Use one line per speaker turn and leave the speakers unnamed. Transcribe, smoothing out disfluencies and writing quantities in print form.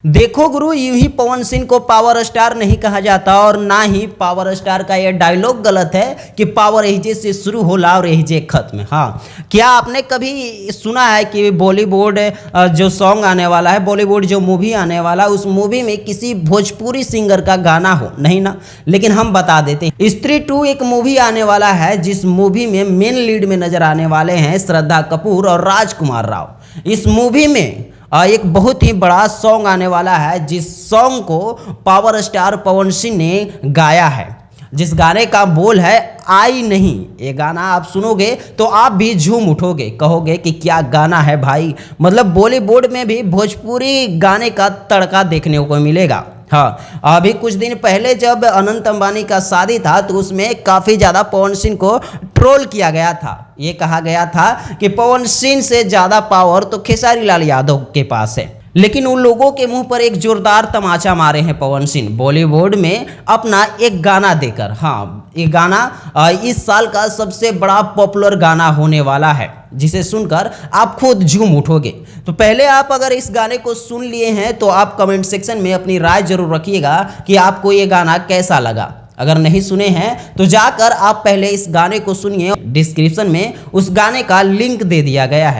देखो गुरु, यूं ही पवन सिंह को पावर स्टार नहीं कहा जाता और ना ही पावर स्टार का यह डायलॉग गलत है कि पावर एजे से शुरू होला और एजे खत्म। हाँ, क्या आपने कभी सुना है कि बॉलीवुड जो सॉन्ग आने वाला है, बॉलीवुड जो मूवी आने वाला है, उस मूवी में किसी भोजपुरी सिंगर का गाना हो? नहीं ना। लेकिन हम बता देते हैं, स्त्री 2 एक मूवी आने वाला है जिस मूवी में मेन लीड में नजर आने वाले हैं श्रद्धा कपूर और राजकुमार राव। इस मूवी में एक बहुत ही बड़ा सॉन्ग आने वाला है जिस सॉन्ग को पावर स्टार पवन सिंह ने गाया है, जिस गाने का बोल है आई नहीं। ये गाना आप सुनोगे तो आप भी झूम उठोगे, कहोगे कि क्या गाना है भाई। मतलब बॉलीवुड में भी भोजपुरी गाने का तड़का देखने को मिलेगा। हाँ, अभी कुछ दिन पहले जब अनंत अंबानी का शादी था तो उसमें काफ़ी ज़्यादा पवन सिंह को ट्रोल किया गया था। ये कहा गया था कि पवन सिंह से ज़्यादा पावर तो खेसारी लाल यादव के पास है। लेकिन उन लोगों के मुंह पर एक जोरदार तमाचा मारे हैं पवन सिंह बॉलीवुड में अपना एक गाना देकर। हाँ, ये गाना इस साल का सबसे बड़ा पॉपुलर गाना होने वाला है, जिसे सुनकर आप खुद झूम उठोगे। तो पहले आप अगर इस गाने को सुन लिए हैं तो आप कमेंट सेक्शन में अपनी राय जरूर रखिएगा कि आपको ये गाना कैसा लगा। अगर नहीं सुने हैं तो जाकर आप पहले इस गाने को सुनिए, डिस्क्रिप्शन में उस गाने का लिंक दे दिया गया है।